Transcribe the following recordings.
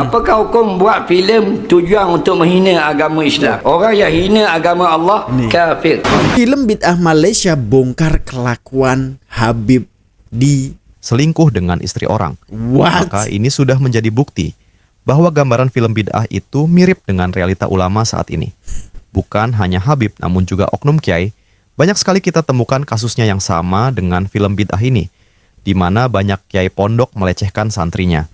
Apakah hukum buat filem tujuan untuk menghina agama Islam? Orang yang hina agama Allah kafir. Film bid'ah Malaysia bongkar kelakuan Habib di selingkuh dengan istri orang. What? Maka ini sudah menjadi bukti bahwa gambaran film bid'ah itu mirip dengan realita ulama saat ini. Bukan hanya Habib, namun juga oknum kiai. Banyak sekali kita temukan kasusnya yang sama dengan film bid'ah ini, di mana banyak kiai pondok melecehkan santrinya.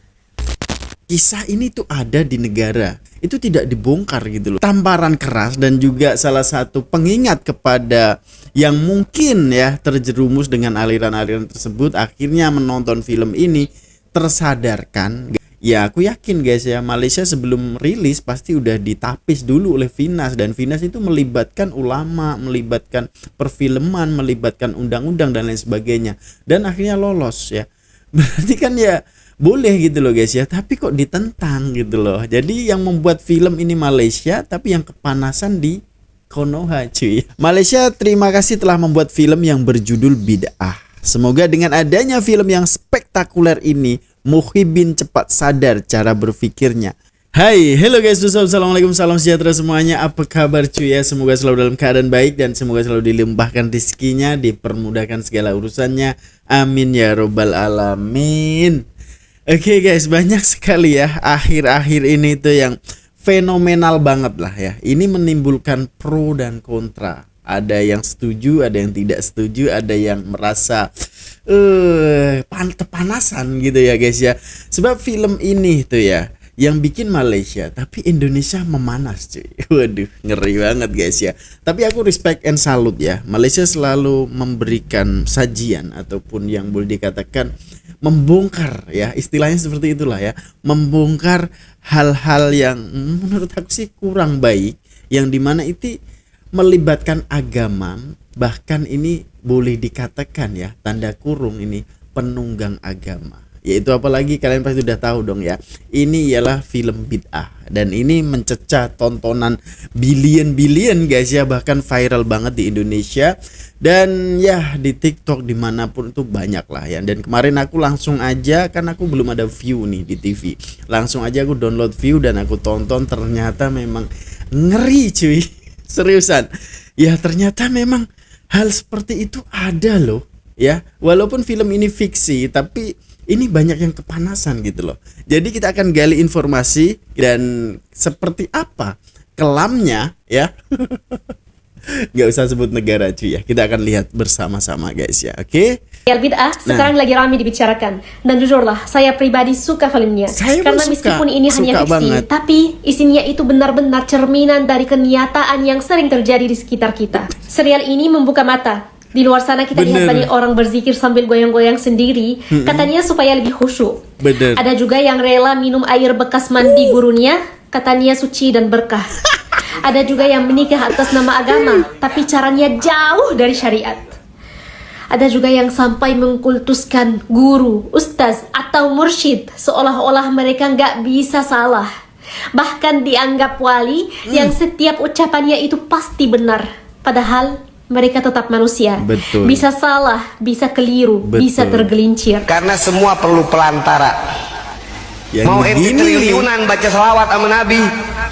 Kisah ini tuh ada di negara, itu tidak dibongkar gitu loh. Tamparan keras dan juga salah satu pengingat kepada yang mungkin ya terjerumus dengan aliran-aliran tersebut, akhirnya menonton film ini tersadarkan. Ya aku yakin guys ya, Malaysia sebelum rilis pasti udah ditapis dulu oleh Finas, dan Finas itu melibatkan ulama, melibatkan perfilman, melibatkan undang-undang dan lain sebagainya, dan akhirnya lolos ya. Berarti kan ya boleh gitu loh guys ya, tapi kok ditentang gitu loh. Jadi yang membuat film ini Malaysia, tapi yang kepanasan di Konoha cuy. Malaysia terima kasih telah membuat film yang berjudul Bid'ah. Semoga dengan adanya film yang spektakuler ini, Muhibin cepat sadar cara berpikirnya. Hai, hello guys, assalamualaikum, salam sejahtera semuanya. Apa kabar cuy ya? Semoga selalu dalam keadaan baik dan semoga selalu dilimpahkan rezekinya, dipermudahkan segala urusannya. Amin ya robbal alamin. Oke guys, banyak sekali ya akhir-akhir ini tuh yang fenomenal banget lah ya. Ini menimbulkan pro dan kontra. Ada yang setuju, ada yang tidak setuju, ada yang merasa kepanasan gitu ya guys ya. Sebab film ini tuh ya yang bikin Malaysia, tapi Indonesia memanas cuy. Waduh, ngeri banget guys ya. Tapi aku respect and salute ya. Malaysia selalu memberikan sajian ataupun yang boleh dikatakan membongkar ya, istilahnya seperti itulah ya, membongkar hal-hal yang menurut aku sih kurang baik, yang dimana itu melibatkan agama, bahkan ini boleh dikatakan ya, tanda kurung ini penunggang agama. Yaitu apalagi kalian pasti udah tahu dong ya, ini ialah film bid'ah dan ini mencecah tontonan billion guys ya, bahkan viral banget di Indonesia dan ya di TikTok dimanapun itu banyak lah ya. Dan kemarin aku langsung aja, kan aku belum ada view nih di TV, langsung aja aku download view dan aku tonton, ternyata memang ngeri cuy. Seriusan ya, ternyata memang hal seperti itu ada loh ya. Walaupun film ini fiksi, tapi ini banyak yang kepanasan gitu loh. Jadi kita akan gali informasi dan seperti apa kelamnya ya. Gak usah sebut negara cuy ya, kita akan lihat bersama-sama guys ya, oke? Bid'ah sekarang lagi ramai dibicarakan, dan jujurlah saya pribadi suka filmnya. Karena meskipun ini hanya fiksi banget, tapi isinya itu benar-benar cerminan dari kenyataan yang sering terjadi di sekitar kita. Serial ini membuka mata. Di luar sana kita lihat banyak orang berzikir sambil goyang-goyang sendiri, katanya supaya lebih khusyuk. Ada juga yang rela minum air bekas mandi gurunya, katanya suci dan berkah. Ada juga yang menikah atas nama agama, tapi caranya jauh dari syariat. Ada juga yang sampai mengkultuskan guru, ustaz, atau mursyid, seolah-olah mereka nggak bisa salah. Bahkan dianggap wali yang setiap ucapannya itu pasti benar. Padahal mereka tetap manusia. Betul. Bisa salah, bisa keliru, bisa tergelincir. Karena semua perlu pelantara. Yang mau ente triliunan baca selawat sama Nabi,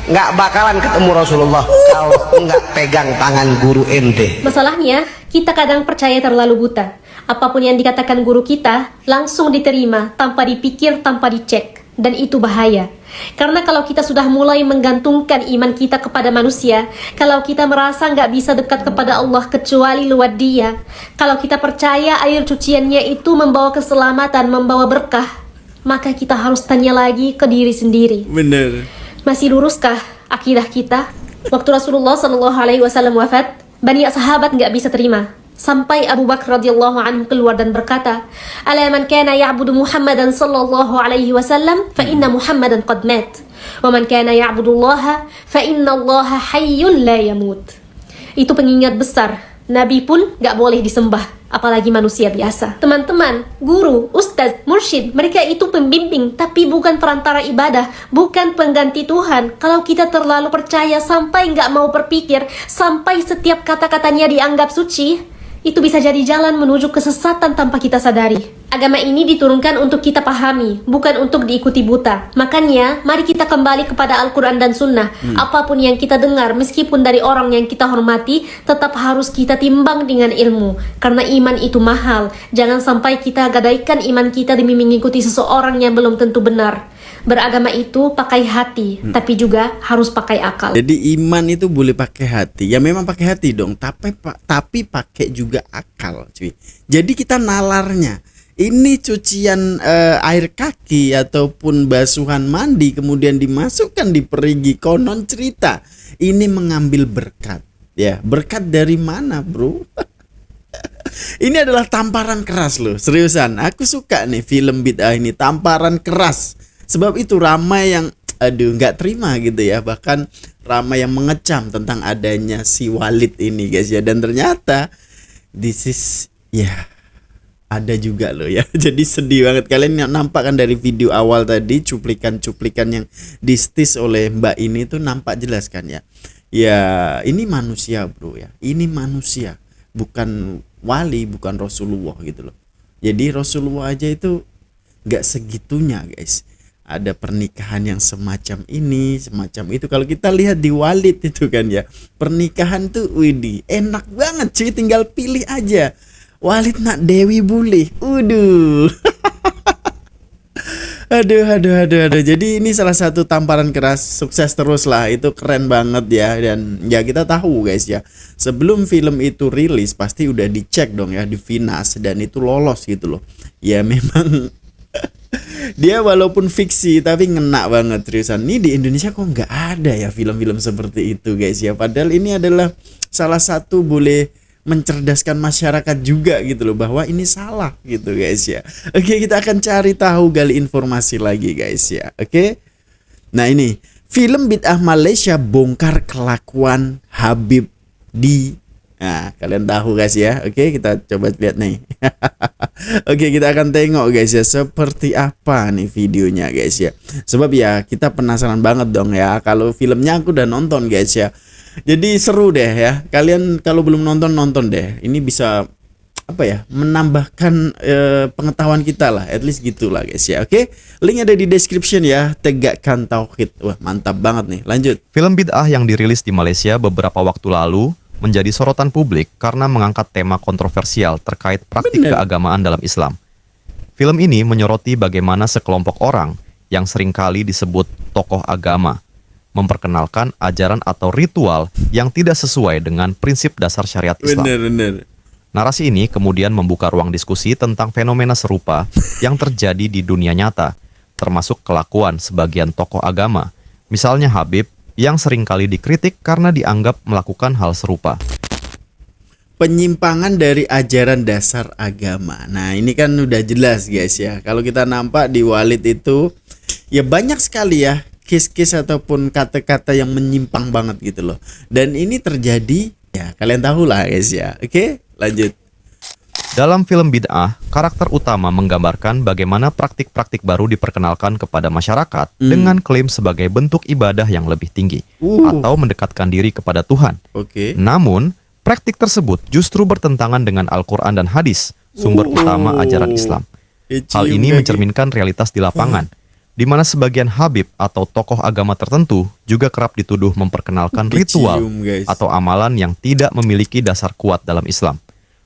nggak bakalan ketemu Rasulullah kalau nggak pegang tangan guru ente. Masalahnya, kita kadang percaya terlalu buta. Apapun yang dikatakan guru kita, langsung diterima, tanpa dipikir, tanpa dicek. Dan itu bahaya. Karena kalau kita sudah mulai menggantungkan iman kita kepada manusia, kalau kita merasa nggak bisa dekat kepada Allah kecuali lewat Dia, kalau kita percaya air cuciannya itu membawa keselamatan, membawa berkah, maka kita harus tanya lagi ke diri sendiri. Bener. Masih luruskah akidah kita? Waktu Rasulullah SAW wafat, banyak sahabat nggak bisa terima. Sampai Abu Bakar radhiyallahu anhu keluar dan berkata, "Ala man kana ya'budu Muhammadan sallallahu alaihi wasallam fa inna Muhammadan qad mat, wa man kana ya'budu Allah fa inna Allah hayyun la yamut." Itu pengingat besar. Nabi pun gak boleh disembah, apalagi manusia biasa. Teman-teman, guru, ustaz, mursyid, mereka itu pembimbing, tapi bukan perantara ibadah, bukan pengganti Tuhan. Kalau kita terlalu percaya sampai gak mau berpikir, sampai setiap kata-katanya dianggap suci, itu bisa jadi jalan menuju kesesatan tanpa kita sadari. Agama ini diturunkan untuk kita pahami, bukan untuk diikuti buta. Makanya, mari kita kembali kepada Al-Quran dan Sunnah. Apapun yang kita dengar, meskipun dari orang yang kita hormati, tetap harus kita timbang dengan ilmu. Karena iman itu mahal. Jangan sampai kita gadaikan iman kita demi mengikuti seseorang yang belum tentu benar. Beragama itu pakai hati, tapi juga harus pakai akal. Jadi iman itu boleh pakai hati. Ya memang pakai hati dong, tapi pakai juga akal, cuy. Jadi kita nalarnya. Ini cucian air kaki ataupun basuhan mandi kemudian dimasukkan di perigi, konon cerita ini mengambil berkat. Ya, berkat dari mana, bro? Ini adalah tamparan keras loh, seriusan. Aku suka nih film bid'ah ini, tamparan keras. Sebab itu ramai yang nggak terima gitu ya, bahkan ramai yang mengecam tentang adanya si Walid ini, guys ya. Dan ternyata this is ada juga loh ya. Jadi sedih banget. Kalian nampak kan dari video awal tadi, cuplikan-cuplikan yang distis oleh Mbak ini tuh nampak jelas kan ya. Ya ini manusia, bro ya. Ini manusia, bukan wali, bukan Rasulullah gitu loh. Jadi Rasulullah aja itu gak segitunya, guys. Ada pernikahan yang semacam ini, semacam itu. Kalau kita lihat di Walid itu kan ya, pernikahan tuh widih, enak banget cuy, tinggal pilih aja. Walid nak Dewi Bulih. Waduh. Aduh. Jadi ini salah satu tamparan keras. Sukses terus lah. Itu keren banget ya. Dan ya kita tahu guys ya, sebelum film itu rilis pasti udah dicek dong ya di Finas, dan itu lolos gitu loh. Ya memang dia walaupun fiksi tapi ngena banget seriusan. Ini di Indonesia kok nggak ada ya film-film seperti itu guys ya. Padahal ini adalah salah satu boleh mencerdaskan masyarakat juga gitu loh, bahwa ini salah gitu guys ya. Oke, kita akan cari tahu, gali informasi lagi guys ya. Oke. Nah ini film bid'ah Malaysia bongkar kelakuan Habib di. Nah kalian tahu guys ya. Oke, kita coba lihat nih. Oke, kita akan tengok guys ya seperti apa nih videonya guys ya. Sebab ya kita penasaran banget dong ya. Kalau filmnya aku udah nonton guys ya. Jadi seru deh ya. Kalian kalau belum nonton deh. Ini bisa apa ya, menambahkan pengetahuan kita lah, at least gitulah guys ya. Oke, link ada di description ya. Tegakkan tauhid. Wah mantap banget nih. Lanjut. Film bid'ah yang dirilis di Malaysia beberapa waktu lalu menjadi sorotan publik karena mengangkat tema kontroversial terkait praktik keagamaan dalam Islam. Film ini menyoroti bagaimana sekelompok orang yang seringkali disebut tokoh agama memperkenalkan ajaran atau ritual yang tidak sesuai dengan prinsip dasar syariat Islam. Bener. Narasi ini kemudian membuka ruang diskusi tentang fenomena serupa yang terjadi di dunia nyata, termasuk kelakuan sebagian tokoh agama, misalnya Habib, yang seringkali dikritik karena dianggap melakukan hal serupa. Penyimpangan dari ajaran dasar agama. Nah ini kan udah jelas guys ya. Kalau kita nampak di Walid itu, ya banyak sekali ya case-case ataupun kata-kata yang menyimpang banget gitu loh. Dan ini terjadi, ya kalian tahu lah guys ya. Oke, lanjut. Dalam film bid'ah, karakter utama menggambarkan bagaimana praktik-praktik baru diperkenalkan kepada masyarakat dengan klaim sebagai bentuk ibadah yang lebih tinggi atau mendekatkan diri kepada Tuhan. Oke. Namun, praktik tersebut justru bertentangan dengan Al-Quran dan hadis, sumber utama ajaran Islam. Hal ini mencerminkan realitas di lapangan, di mana sebagian Habib atau tokoh agama tertentu juga kerap dituduh memperkenalkan ritual atau amalan yang tidak memiliki dasar kuat dalam Islam.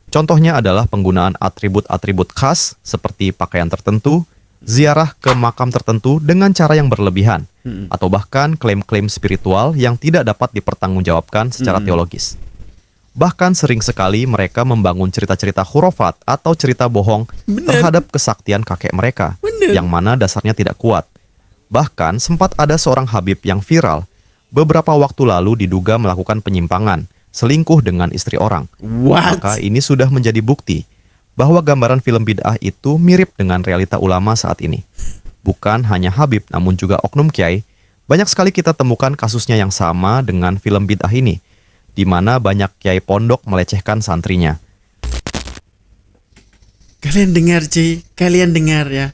Contohnya adalah penggunaan atribut-atribut khas seperti pakaian tertentu, ziarah ke makam tertentu dengan cara yang berlebihan, atau bahkan klaim-klaim spiritual yang tidak dapat dipertanggungjawabkan secara teologis. Bahkan sering sekali mereka membangun cerita-cerita khurafat atau cerita bohong terhadap kesaktian kakek mereka, yang mana dasarnya tidak kuat. Bahkan sempat ada seorang Habib yang viral beberapa waktu lalu diduga melakukan penyimpangan, selingkuh dengan istri orang. Maka ini sudah menjadi bukti bahwa gambaran film bid'ah itu mirip dengan realita ulama saat ini. Bukan hanya Habib, namun juga oknum kiai. Banyak sekali kita temukan kasusnya yang sama dengan film bid'ah ini, di mana banyak kiai pondok melecehkan santrinya. Kalian dengar cuy, kalian dengar ya.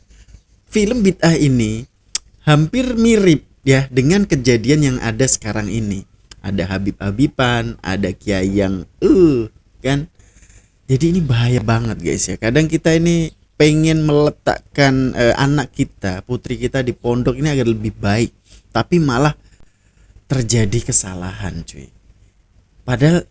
Film bid'ah ini hampir mirip ya dengan kejadian yang ada sekarang ini. Ada Habib-Habiban, ada kiai yang kan. Jadi ini bahaya banget guys ya. Kadang kita ini pengen meletakkan anak kita, putri kita di pondok ini agar lebih baik, tapi malah terjadi kesalahan cuy. Padahal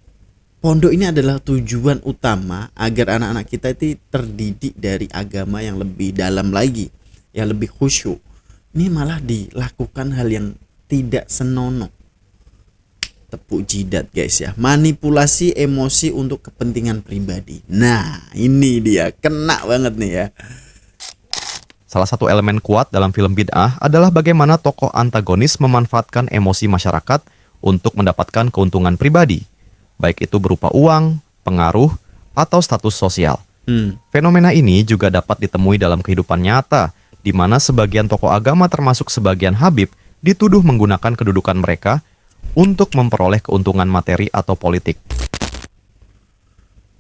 pondok ini adalah tujuan utama agar anak-anak kita itu terdidik dari agama yang lebih dalam lagi, yang lebih khusyuk. Ini malah dilakukan hal yang tidak senonoh. Tepuk jidat guys ya, manipulasi emosi untuk kepentingan pribadi. Nah ini dia, kena banget nih ya. Salah satu elemen kuat dalam film bid'ah adalah bagaimana tokoh antagonis memanfaatkan emosi masyarakat untuk mendapatkan keuntungan pribadi, baik itu berupa uang, pengaruh, atau status sosial. Fenomena ini juga dapat ditemui dalam kehidupan nyata, di mana sebagian tokoh agama termasuk sebagian habib dituduh menggunakan kedudukan mereka untuk memperoleh keuntungan materi atau politik.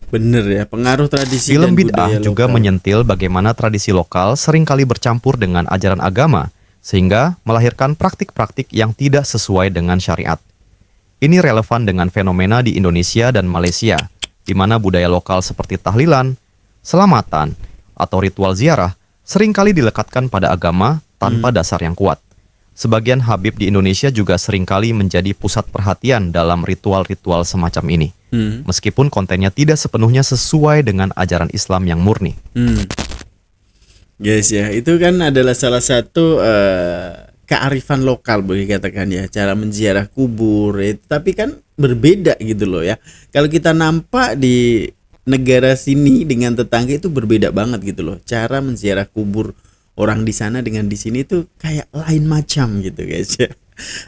Bener ya, pengaruh tradisi Film dan bid'ah budaya juga lokal. menyentil bagaimana tradisi lokal seringkali bercampur dengan ajaran agama, sehingga melahirkan praktik-praktik yang tidak sesuai dengan syariat. Ini relevan dengan fenomena di Indonesia dan Malaysia, di mana budaya lokal seperti tahlilan, selamatan, atau ritual ziarah seringkali dilekatkan pada agama tanpa dasar yang kuat. Sebagian habib di Indonesia juga seringkali menjadi pusat perhatian dalam ritual-ritual semacam ini, meskipun kontennya tidak sepenuhnya sesuai dengan ajaran Islam yang murni. Guys ya, itu kan adalah salah satu kearifan lokal boleh dikatakan ya, cara menziarah kubur itu, tapi kan berbeda gitu loh ya. Kalau kita nampak di negara sini dengan tetangga itu berbeda banget gitu loh. Cara menziarah kubur orang di sana dengan di sini tuh kayak lain macam gitu guys ya.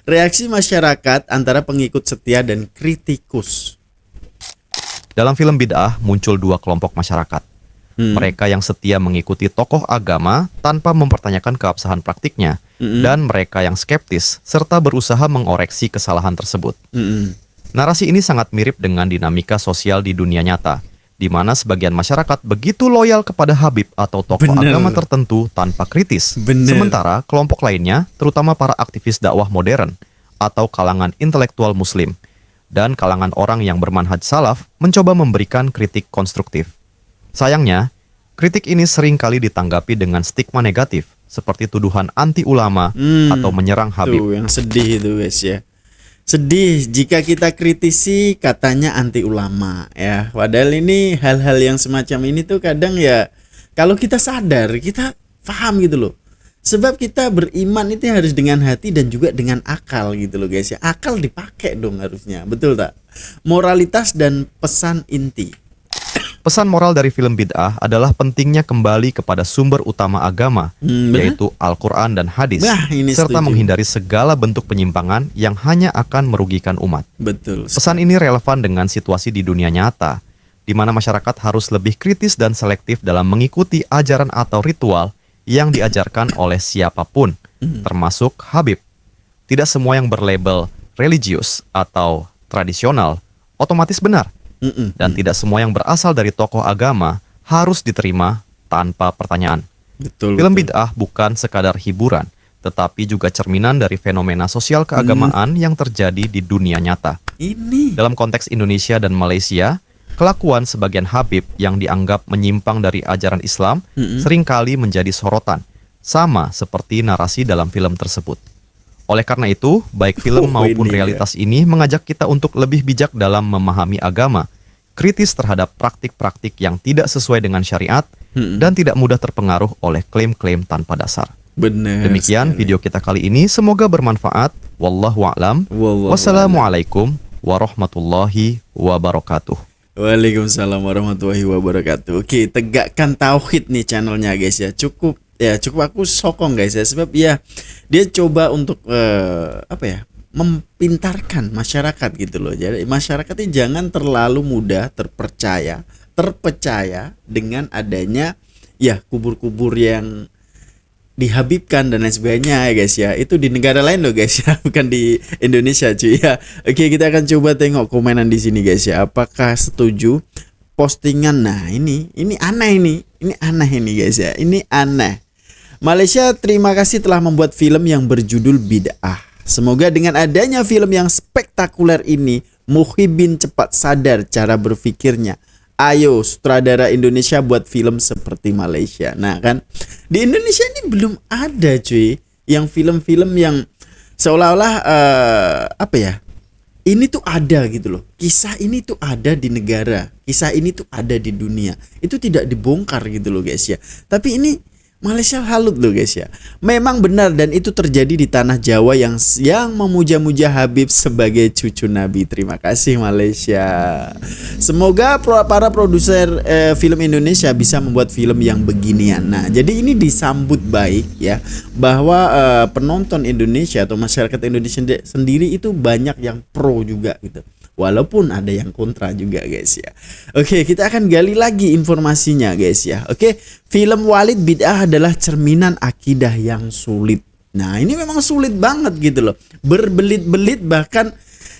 Reaksi masyarakat antara pengikut setia dan kritikus. Dalam film bid'ah muncul dua kelompok masyarakat. Mereka yang setia mengikuti tokoh agama tanpa mempertanyakan keabsahan praktiknya, dan mereka yang skeptis serta berusaha mengoreksi kesalahan tersebut. Narasi ini sangat mirip dengan dinamika sosial di dunia nyata, di mana sebagian masyarakat begitu loyal kepada habib atau tokoh agama tertentu tanpa kritis. Sementara kelompok lainnya, terutama para aktivis dakwah modern atau kalangan intelektual muslim dan kalangan orang yang bermanhaj salaf, mencoba memberikan kritik konstruktif. Sayangnya, kritik ini sering kali ditanggapi dengan stigma negatif, seperti tuduhan anti ulama atau menyerang habib. Tuh yang sedih itu guys ya. Sedih jika kita kritisi katanya anti ulama ya. Padahal ini hal-hal yang semacam ini tuh kadang ya, kalau kita sadar, kita paham gitu loh. Sebab kita beriman itu harus dengan hati dan juga dengan akal gitu loh guys ya. Akal dipakai dong harusnya, betul tak? Moralitas dan pesan inti. Pesan moral dari film bid'ah adalah pentingnya kembali kepada sumber utama agama, yaitu Al-Quran dan hadis, serta menghindari segala bentuk penyimpangan yang hanya akan merugikan umat. Betul. Pesan ini relevan dengan situasi di dunia nyata, di mana masyarakat harus lebih kritis dan selektif dalam mengikuti ajaran atau ritual yang diajarkan oleh siapapun, termasuk habib. Tidak semua yang berlabel religius atau tradisional otomatis benar. Dan tidak semua yang berasal dari tokoh agama harus diterima tanpa pertanyaan. Film bid'ah bukan sekadar hiburan, tetapi juga cerminan dari fenomena sosial keagamaan yang terjadi di dunia nyata. Dalam konteks Indonesia dan Malaysia, kelakuan sebagian habib yang dianggap menyimpang dari ajaran Islam seringkali menjadi sorotan, sama seperti narasi dalam film tersebut. Oleh karena itu, baik film maupun realitas ini mengajak kita untuk lebih bijak dalam memahami agama, kritis terhadap praktik-praktik yang tidak sesuai dengan syariat, dan tidak mudah terpengaruh oleh klaim-klaim tanpa dasar. Demikian video kita kali ini, semoga bermanfaat. Wallahu a'lam. Wassalamualaikum warahmatullahi wabarakatuh. Waalaikumsalam warahmatullahi wabarakatuh. Oke, tegakkan tauhid nih channelnya guys ya. Cukup aku sokong guys ya, sebab ya dia coba untuk mempintarkan masyarakat gitu loh. Jadi masyarakat ini jangan terlalu mudah terpercaya dengan adanya ya kubur-kubur yang dihabibkan dan lain sebagainya ya guys ya. Itu di negara lain loh guys ya, bukan di Indonesia cuy ya. Oke, kita akan coba tengok komenan di sini guys ya. Apakah setuju postingan? Nah, ini aneh ini. Ini aneh ini guys ya. Ini aneh. Malaysia terima kasih telah membuat film yang berjudul Bid'ah. Semoga dengan adanya film yang spektakuler ini, Muhibin cepat sadar cara berpikirnya Ayo sutradara Indonesia buat film seperti Malaysia. Nah kan di Indonesia ini belum ada cuy yang film-film yang seolah-olah apa ya, ini tuh ada gitu loh. Kisah ini tuh ada di negara, kisah ini tuh ada di dunia. Itu tidak dibongkar gitu loh guys ya. Tapi ini Malaysia halut loh guys ya. Memang benar dan itu terjadi di tanah Jawa yang memuja-muja Habib sebagai cucu Nabi. Terima kasih Malaysia. Semoga para produser film Indonesia bisa membuat film yang beginian. Nah, jadi ini disambut baik ya, bahwa penonton Indonesia atau masyarakat Indonesia sendiri itu banyak yang pro juga gitu. Walaupun ada yang kontra juga guys ya. Oke, kita akan gali lagi informasinya guys ya. Oke, film Walid Bid'ah adalah cerminan akidah yang sulit. Nah, ini memang sulit banget gitu loh. Berbelit-belit bahkan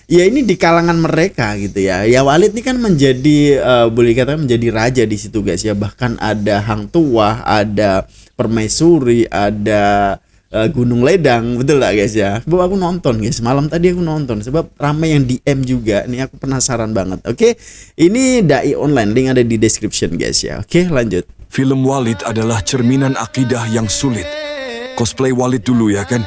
ya ini di kalangan mereka gitu ya. Ya Walid ini kan menjadi boleh katakan menjadi raja di situ guys ya. Bahkan ada Hang Tuah, ada Permaisuri, ada Gunung Ledang, betul lah guys ya. Sebab aku nonton guys, malam tadi aku nonton. Sebab ramai yang DM juga. Ini aku penasaran banget. Oke, ini Dai Online, link ada di description guys ya. Oke, lanjut. Film Walid adalah cerminan akidah yang sulit. Cosplay Walid dulu ya kan?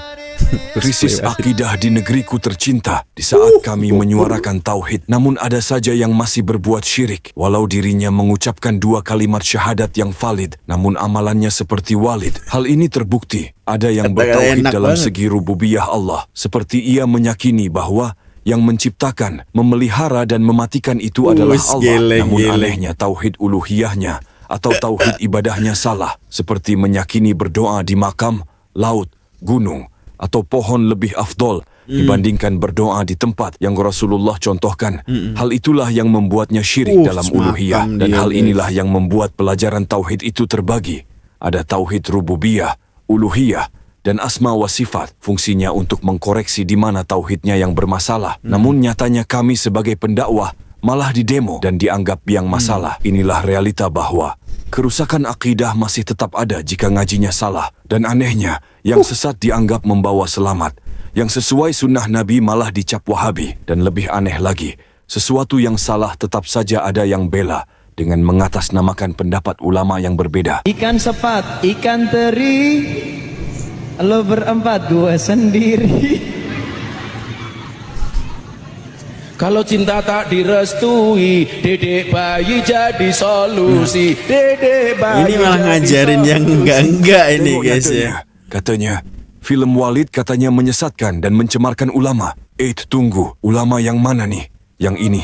Krisis akidah di negeriku tercinta di saat kami menyuarakan tauhid, namun ada saja yang masih berbuat syirik. Walau dirinya mengucapkan 2 kalimat syahadat yang valid, namun amalannya seperti Walid. Hal ini terbukti ada yang bertauhid dalam segi rububiyah Allah, seperti ia meyakini bahwa yang menciptakan, memelihara dan mematikan itu adalah Allah. Namun anehnya tauhid uluhiyahnya atau tauhid ibadahnya salah, seperti meyakini berdoa di makam, laut, gunung atau pohon lebih afdol dibandingkan berdoa di tempat yang Rasulullah contohkan. Hal itulah yang membuatnya syirik dalam uluhiyah, dan hal inilah yang membuat pelajaran tauhid itu terbagi. Ada tauhid rububiyah, uluhiyah, dan asma wa sifat. Fungsinya untuk mengkoreksi di mana tauhidnya yang bermasalah. Namun nyatanya kami sebagai pendakwah malah didemo dan dianggap yang masalah. Inilah realita bahwa kerusakan akidah masih tetap ada jika ngajinya salah. Dan anehnya, yang sesat dianggap membawa selamat. Yang sesuai sunnah Nabi malah dicap Wahabi. Dan lebih aneh lagi, sesuatu yang salah tetap saja ada yang bela dengan mengatasnamakan pendapat ulama yang berbeda. Ikan sepat, ikan teri, lo berempat, gue sendiri. Kalau cinta tak direstui, dedek bayi jadi solusi. Dedek bayi ini malah ngajarin yang enggak ini guys ya. Katanya, film Walid katanya menyesatkan dan mencemarkan ulama. Tunggu, ulama yang mana nih? Yang ini.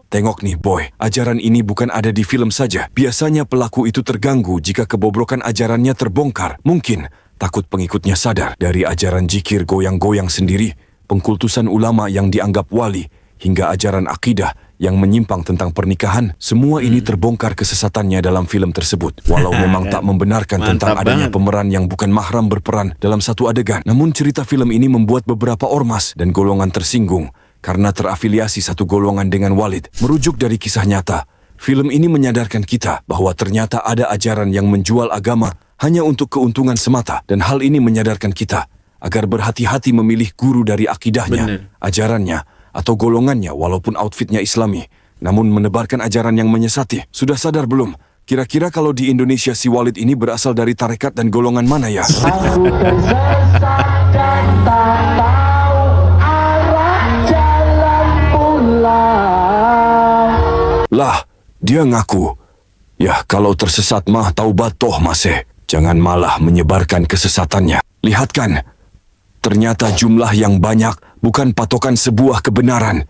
Tengok nih boy, ajaran ini bukan ada di film saja. Biasanya pelaku itu terganggu jika kebobrokan ajarannya terbongkar. Mungkin takut pengikutnya sadar dari ajaran jikir goyang-goyang sendiri, pengkultusan ulama yang dianggap wali, hingga ajaran akidah yang menyimpang tentang pernikahan. Semua ini terbongkar kesesatannya dalam film tersebut. Walau memang tak membenarkan tentang adanya pemeran yang bukan mahram berperan dalam satu adegan. Namun cerita film ini membuat beberapa ormas dan golongan tersinggung karena terafiliasi satu golongan dengan Walid. Merujuk dari kisah nyata, film ini menyadarkan kita bahwa ternyata ada ajaran yang menjual agama hanya untuk keuntungan semata, dan hal ini menyadarkan kita agar berhati-hati memilih guru dari akidahnya, ajarannya, atau golongannya walaupun outfitnya Islami, namun menebarkan ajaran yang menyesati. Sudah sadar belum? Kira-kira kalau di Indonesia si Walid ini berasal dari tarekat dan golongan mana ya? Aku tersesat dan tak tahu arah jalan pulang. Lah, dia ngaku, ya kalau tersesat mah taubat toh masih. Jangan malah menyebarkan kesesatannya. Lihat kan, ternyata jumlah yang banyak bukan patokan sebuah kebenaran.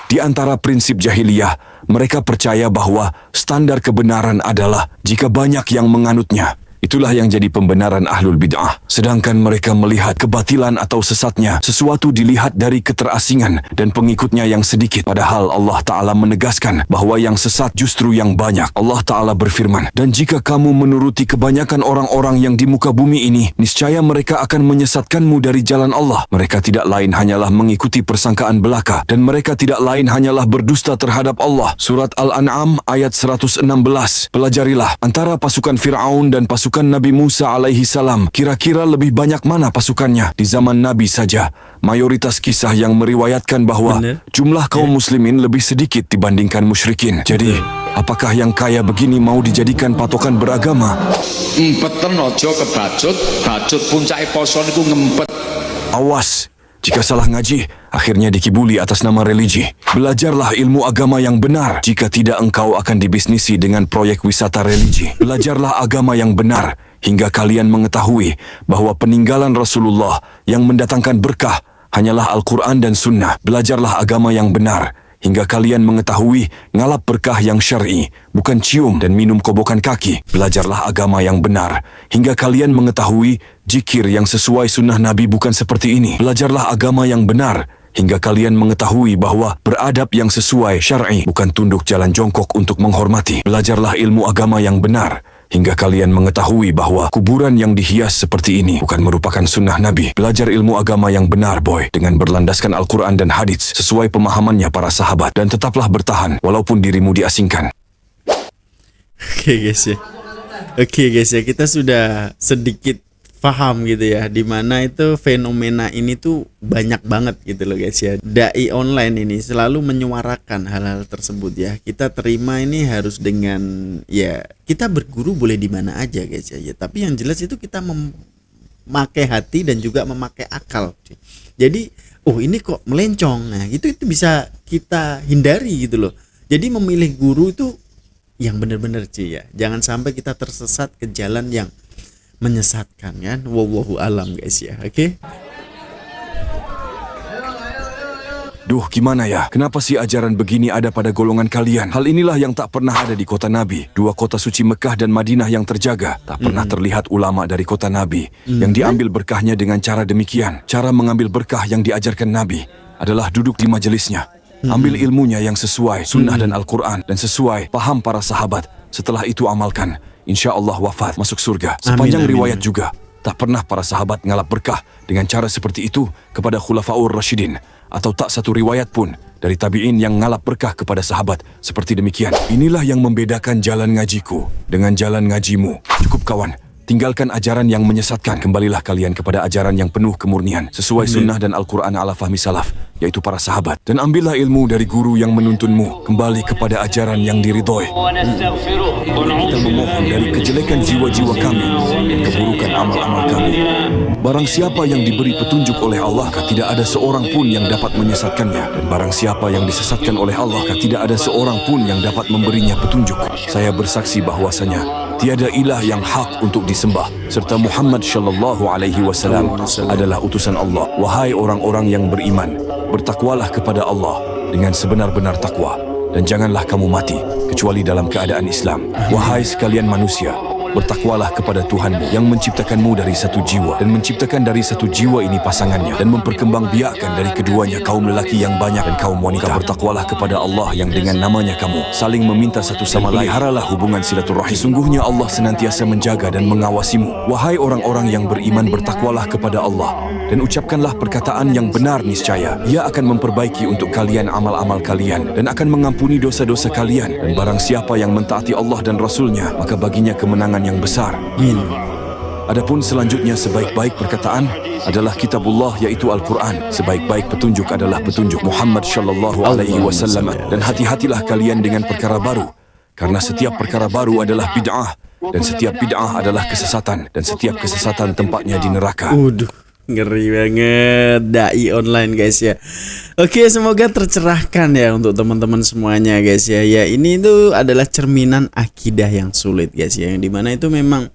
Di antara prinsip jahiliyah, mereka percaya bahwa standar kebenaran adalah jika banyak yang menganutnya. Itulah yang jadi pembenaran ahlul bid'ah. Sedangkan mereka melihat kebatilan atau sesatnya sesuatu dilihat dari keterasingan dan pengikutnya yang sedikit. Padahal Allah Ta'ala menegaskan bahwa yang sesat justru yang banyak. Allah Ta'ala berfirman, dan jika kamu menuruti kebanyakan orang-orang yang di muka bumi ini, niscaya mereka akan menyesatkanmu dari jalan Allah. Mereka tidak lain hanyalah mengikuti persangkaan belaka, dan mereka tidak lain hanyalah berdusta terhadap Allah. Surat Al-An'am ayat 116. Pelajarilah antara pasukan Fir'aun dan pasukan pasukan Nabi Musa alaihi salam. Kira-kira lebih banyak mana pasukannya? Di zaman Nabi saja, mayoritas kisah yang meriwayatkan bahwa jumlah kaum muslimin lebih sedikit dibandingkan musyrikin. Jadi, apakah yang kaya begini mau dijadikan patokan beragama? Empeten aja kebacut, bacut puncake poso niku ngempet. Awas, jika salah ngaji, akhirnya dikibuli atas nama religi. Belajarlah ilmu agama yang benar. Jika tidak, engkau akan dibisnisi dengan proyek wisata religi. Belajarlah agama yang benar, hingga kalian mengetahui bahwa peninggalan Rasulullah yang mendatangkan berkah hanyalah Al-Quran dan Sunnah. Belajarlah agama yang benar, hingga kalian mengetahui ngalap berkah yang syar'i, bukan cium dan minum kobokan kaki. Belajarlah agama yang benar, hingga kalian mengetahui jikir yang sesuai sunnah Nabi bukan seperti ini. Belajarlah agama yang benar, hingga kalian mengetahui bahwa beradab yang sesuai syar'i, bukan tunduk jalan jongkok untuk menghormati. Belajarlah ilmu agama yang benar, hingga kalian mengetahui bahwa kuburan yang dihias seperti ini bukan merupakan sunnah Nabi. Belajar ilmu agama yang benar, boy, dengan berlandaskan Al-Quran dan hadits sesuai pemahamannya para sahabat, dan tetaplah bertahan walaupun dirimu diasingkan. Oke guys ya, kita sudah sedikit paham gitu ya, dimana itu fenomena ini tuh banyak banget gitu loh guys ya. Dai online ini selalu menyuarakan hal-hal tersebut ya. Kita terima ini harus dengan, ya kita berguru boleh di mana aja guys ya, tapi yang jelas itu kita memakai hati dan juga memakai akal. Jadi ini kok melencong, nah itu bisa kita hindari gitu loh. Jadi memilih guru itu yang benar-benar cuy ya, jangan sampai kita tersesat ke jalan yang menyesatkan kan. Wallahu alam guys ya. Oke. Duh, gimana ya? Kenapa sih ajaran begini ada pada golongan kalian? Hal inilah yang tak pernah ada di kota Nabi. Dua kota suci Mekah dan Madinah yang terjaga. Tak pernah terlihat ulama dari kota Nabi yang diambil berkahnya dengan cara demikian. Cara mengambil berkah yang diajarkan Nabi adalah duduk di majelisnya, ambil ilmunya yang sesuai sunnah dan Al-Quran dan sesuai paham para sahabat. Setelah itu amalkan, insya Allah wafat masuk surga. Sepanjang riwayat juga, tak pernah para sahabat ngalap berkah dengan cara seperti itu kepada Khulafaur Rasyidin, atau tak satu riwayat pun dari tabi'in yang ngalap berkah kepada sahabat seperti demikian. Inilah yang membedakan jalan ngajiku dengan jalan ngajimu. Cukup kawan, tinggalkan ajaran yang menyesatkan. Kembalilah kalian kepada ajaran yang penuh kemurnian sesuai sunnah dan Al-Quran ala fahmi salaf, yaitu para sahabat. Dan ambillah ilmu dari guru yang menuntunmu kembali kepada ajaran yang diridhoi. Kita memohon dari kejelekan jiwa-jiwa kami dan keburukan amal-amal kami. Barang siapa yang diberi petunjuk oleh Allah, maka tidak ada seorang pun yang dapat menyesatkannya. Dan barang siapa yang disesatkan oleh Allah, maka tidak ada seorang pun yang dapat memberinya petunjuk. Saya bersaksi bahwasanya tiada ilah yang hak untuk disembah, serta Muhammad sallallahu alaihi wasallam adalah utusan Allah. Wahai orang-orang yang beriman, bertakwalah kepada Allah dengan sebenar-benar takwa, dan janganlah kamu mati kecuali dalam keadaan Islam. Wahai sekalian manusia, bertakwalah kepada Tuhanmu yang menciptakanmu dari satu jiwa, dan menciptakan dari satu jiwa ini pasangannya, dan memperkembangbiakkan dari keduanya kaum lelaki yang banyak dan kaum wanita. Bertakwalah kepada Allah yang dengan namanya kamu saling meminta satu sama lain. Peliharalah hubungan silaturahim. Sungguhnya Allah senantiasa menjaga dan mengawasimu. Wahai orang-orang yang beriman, bertakwalah kepada Allah dan ucapkanlah perkataan yang benar. Niscaya Ia akan memperbaiki untuk kalian amal-amal kalian dan akan mengampuni dosa-dosa kalian. Dan barang siapa yang mentaati Allah dan Rasulnya, maka baginya kemenangan yang besar. Adapun selanjutnya, sebaik-baik perkataan adalah kitabullah, yaitu Al-Quran. Sebaik-baik petunjuk adalah petunjuk Muhammad sallallahu alaihi wasallam. Dan hati-hatilah kalian dengan perkara baru, karena setiap perkara baru adalah bid'ah, dan setiap bid'ah adalah kesesatan, dan setiap kesesatan tempatnya di neraka. Ngeri banget dai online guys ya. Oke, semoga tercerahkan ya untuk teman-teman semuanya guys ya. Ya, ini itu adalah cerminan akidah yang sulit guys ya, yang dimana itu memang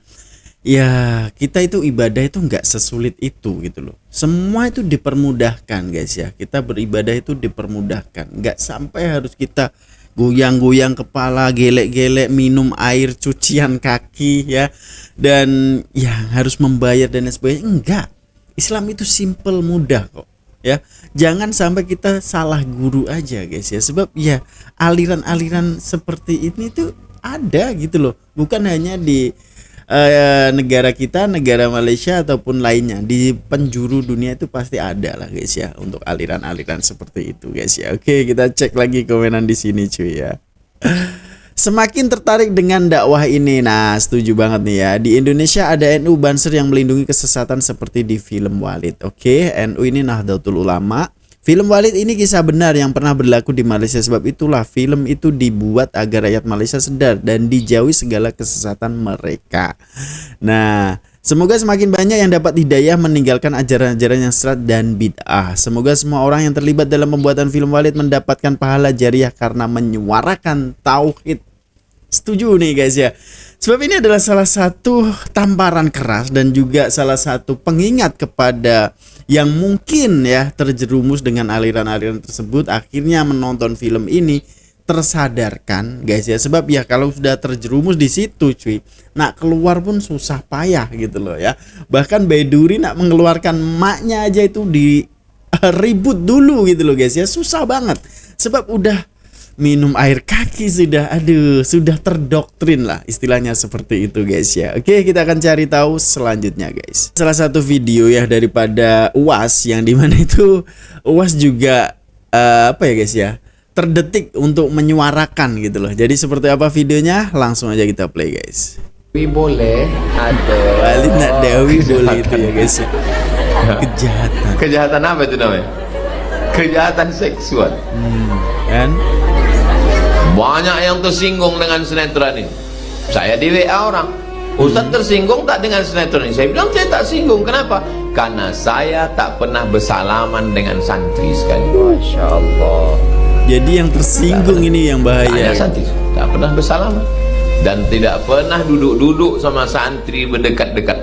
ya kita itu ibadah itu nggak sesulit itu gitu loh. Semua itu dipermudahkan guys ya. Kita beribadah itu dipermudahkan, nggak sampai harus kita goyang-goyang kepala, gelek-gelek, minum air cucian kaki ya, dan ya harus membayar dan lain sebagainya. Enggak, Islam itu simple, mudah kok ya. Jangan sampai kita salah guru aja guys ya, sebab ya aliran-aliran seperti ini tuh ada gitu loh, bukan hanya di negara kita, negara Malaysia ataupun lainnya, di penjuru dunia itu pasti ada lah guys ya untuk aliran-aliran seperti itu guys ya. Oke, kita cek lagi komenan di sini cuy ya. Semakin tertarik dengan dakwah ini. Nah, setuju banget nih ya. Di Indonesia ada NU Banser yang melindungi kesesatan seperti di film Walid. Oke, NU ini Nahdlatul Ulama. Film Walid ini kisah benar yang pernah berlaku di Malaysia. Sebab itulah film itu dibuat agar rakyat Malaysia sadar dan dijauhi segala kesesatan mereka. Nah, semoga semakin banyak yang dapat hidayah meninggalkan ajaran-ajaran yang sesat dan bid'ah. Semoga semua orang yang terlibat dalam pembuatan film Walid mendapatkan pahala jariah karena menyuarakan tauhid. Setuju nih guys ya. Sebab ini adalah salah satu tamparan keras dan juga salah satu pengingat kepada yang mungkin ya terjerumus dengan aliran-aliran tersebut, akhirnya menonton film ini tersadarkan guys ya. Sebab ya kalau sudah terjerumus di situ cuy, nak keluar pun susah payah gitu loh ya. Bahkan Baiduri nak mengeluarkan maknya aja itu di ribut dulu gitu loh guys ya. Susah banget. Sebab udah minum air kaki sudah terdoktrin lah istilahnya seperti itu guys ya. Oke, kita akan cari tahu selanjutnya guys. Salah satu video ya daripada UAS yang dimana itu UAS juga apa ya guys ya, terdetik untuk menyuarakan gitu loh. Jadi seperti apa videonya, langsung aja kita play guys. Boleh ada Walid nak Dewi boleh itu ya guys ya. Kejahatan. Kejahatan apa itu namanya? Kejahatan seksual. Kan? Banyak yang tersinggung dengan sinetron ini. Saya di WA orang, Ustaz tersinggung tak dengan sinetron ini? Saya bilang saya tak singgung. Kenapa? Karena saya tak pernah bersalaman dengan santri sekali. Masya Allah. Jadi yang tersinggung ini yang bahaya. Saya santri tak pernah bersalaman dan tidak pernah duduk-duduk sama santri berdekat-dekat.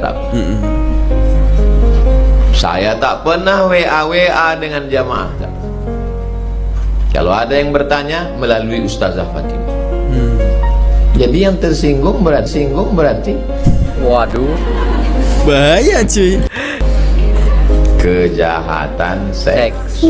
Saya tak pernah WA dengan jamaah. Kalau ada yang bertanya melalui Ustazah Fatimah. Jadi yang tersinggung berarti waduh, bahaya cuy. Kejahatan seks.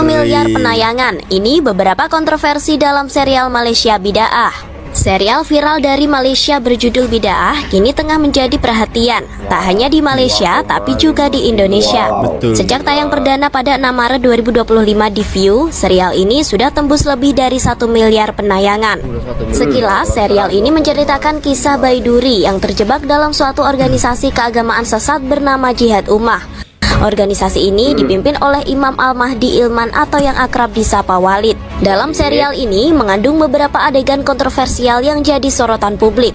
Miliar penayangan. Ini beberapa kontroversi dalam serial Malaysia Bida'ah. Serial viral dari Malaysia berjudul Bida'ah kini tengah menjadi perhatian, tak hanya di Malaysia tapi juga di Indonesia. Sejak tayang perdana pada 6 Maret 2025 di View, serial ini sudah tembus lebih dari 1 miliar penayangan. Sekilas, serial ini menceritakan kisah Baiduri yang terjebak dalam suatu organisasi keagamaan sesat bernama Jihad Ummah. Organisasi ini dipimpin oleh Imam Al-Mahdi Ilman atau yang akrab disapa Walid. Dalam serial ini mengandung beberapa adegan kontroversial yang jadi sorotan publik.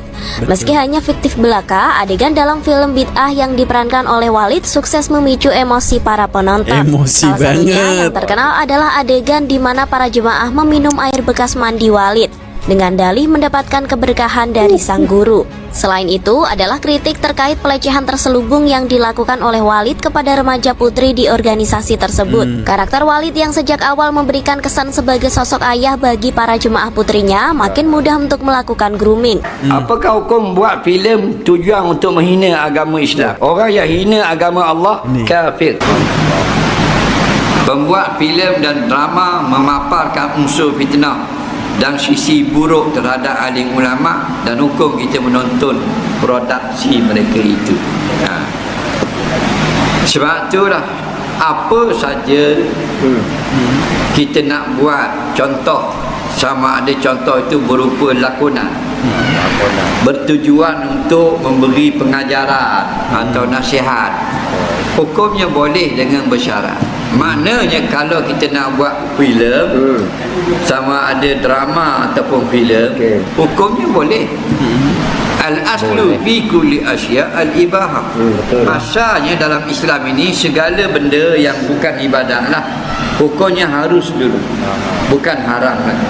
Meski hanya fiktif belaka, adegan dalam film Bid'ah yang diperankan oleh Walid sukses memicu emosi para penonton. Salah satunya yang terkenal adalah adegan di mana para jemaah meminum air bekas mandi Walid dengan dalih mendapatkan keberkahan dari sang guru. Selain itu adalah kritik terkait pelecehan terselubung yang dilakukan oleh Walid kepada remaja putri di organisasi tersebut. Karakter Walid yang sejak awal memberikan kesan sebagai sosok ayah bagi para jemaah putrinya makin mudah untuk melakukan grooming. Apakah hukum buat filem tujuan untuk menghina agama Islam? Orang yang hina agama Allah kafir. Pembuat filem dan drama memaparkan unsur fitnah dan sisi buruk terhadap alim ulama dan hukum kita menonton produksi mereka itu. Sebab itulah apa saja kita nak buat contoh, sama ada contoh itu berupa lakonan, bertujuan untuk memberi pengajaran atau nasihat, hukumnya boleh dengan bersyarat. Maknanya kalau kita nak buat filem, sama ada drama ataupun filem, hukumnya boleh. Al-aslu fi kulli asya al-ibahah. Asalnya dalam Islam ini segala benda yang bukan ibadah lah, hukumnya harus dulu, bukan haram lagi.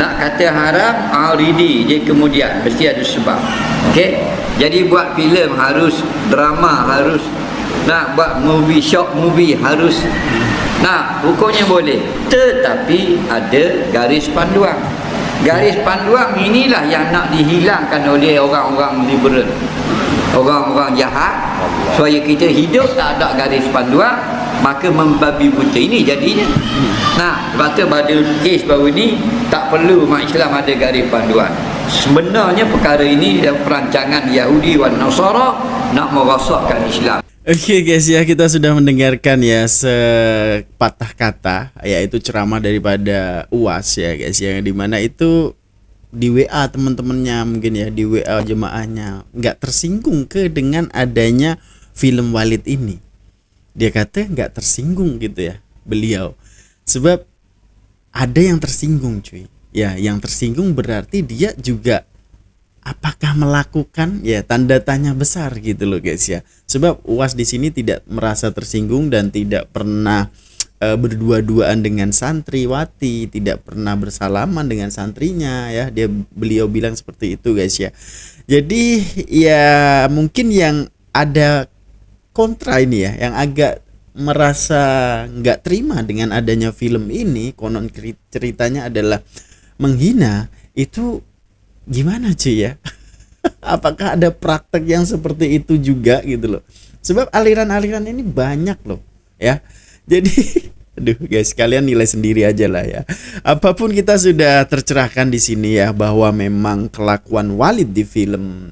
Nak kata haram, ridi je kemudian, mesti ada sebab. Okey, jadi buat filem harus, drama harus, nak buat movie, short movie harus. Nah, hukumnya boleh, tetapi ada garis panduan. Garis panduan inilah yang nak dihilangkan oleh orang-orang liberal, orang-orang jahat, supaya kita hidup tak ada garis panduan, maka membabi buta ini jadinya. Nah, sebab tu pada kes baru ni tak perlu umat Islam ada garis panduan. Sebenarnya perkara ini perancangan Yahudi dan Nasara nak merosakkan Islam. Oke guys ya, kita sudah mendengarkan ya sepatah kata, yaitu ceramah daripada UAS ya guys, yang dimana itu di WA teman-temannya, mungkin ya di WA jemaahnya nggak tersinggung dengan adanya film Walid ini. Dia kata nggak tersinggung gitu ya beliau, sebab ada yang tersinggung cuy. Ya, yang tersinggung berarti dia juga apakah melakukan, ya tanda tanya besar gitu loh guys ya. Sebab UAS di sini tidak merasa tersinggung dan tidak pernah berdua-duaan dengan santriwati, tidak pernah bersalaman dengan santrinya ya. Beliau bilang seperti itu guys ya. Jadi ya mungkin yang ada kontra ini ya, yang agak merasa nggak terima dengan adanya film ini, konon ceritanya adalah menghina, itu gimana cuy ya? Apakah ada praktek yang seperti itu juga gitu loh? Sebab aliran-aliran ini banyak loh ya. Jadi aduh guys, kalian nilai sendiri aja lah ya. Apapun kita sudah tercerahkan di sini ya, bahwa memang kelakuan Walid di film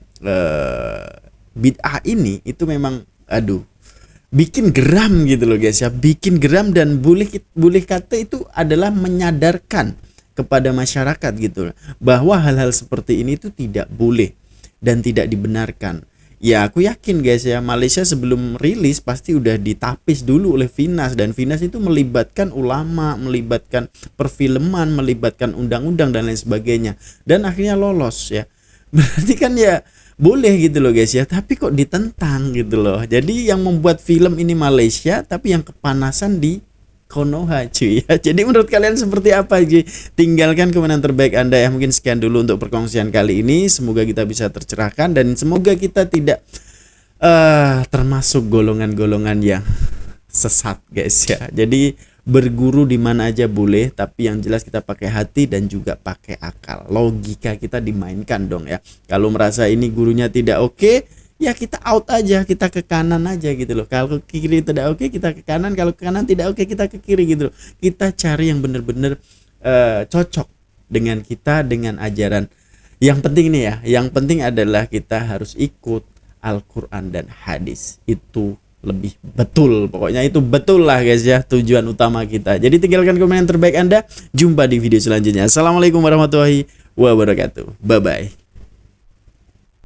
Bid'ah ini itu memang aduh bikin geram gitu loh guys ya, bikin geram, dan boleh kata itu adalah menyadarkan kepada masyarakat gitu loh, bahwa hal-hal seperti ini itu tidak boleh dan tidak dibenarkan. Ya aku yakin guys ya, Malaysia sebelum rilis pasti udah ditapis dulu oleh Finas, dan Finas itu melibatkan ulama, melibatkan perfilman, melibatkan undang-undang dan lain sebagainya, dan akhirnya lolos ya. Berarti kan ya boleh gitu loh guys ya, tapi kok ditentang gitu loh. Jadi yang membuat film ini Malaysia, tapi yang kepanasan di Konoha cuy ya. Jadi menurut kalian seperti apa cuy? Tinggalkan komentar terbaik Anda ya. Mungkin sekian dulu untuk perkongsian kali ini. Semoga kita bisa tercerahkan, dan semoga kita tidak termasuk golongan-golongan yang sesat guys ya. Jadi berguru di mana aja boleh, tapi yang jelas kita pakai hati dan juga pakai akal. Logika kita dimainkan dong ya. Kalau merasa ini gurunya tidak oke, ya kita out aja, kita ke kanan aja gitu loh. Kalau ke kiri tidak oke, kita ke kanan. Kalau ke kanan tidak oke, kita ke kiri gitu loh. Kita cari yang benar-benar cocok dengan kita, dengan ajaran. Yang penting nih ya, yang penting adalah kita harus ikut Al-Quran dan hadis. Itu lebih betul, pokoknya itu betul lah guys ya, tujuan utama kita. Jadi tinggalkan komen yang terbaik Anda. Jumpa di video selanjutnya. Assalamualaikum warahmatullahi wabarakatuh. Bye bye.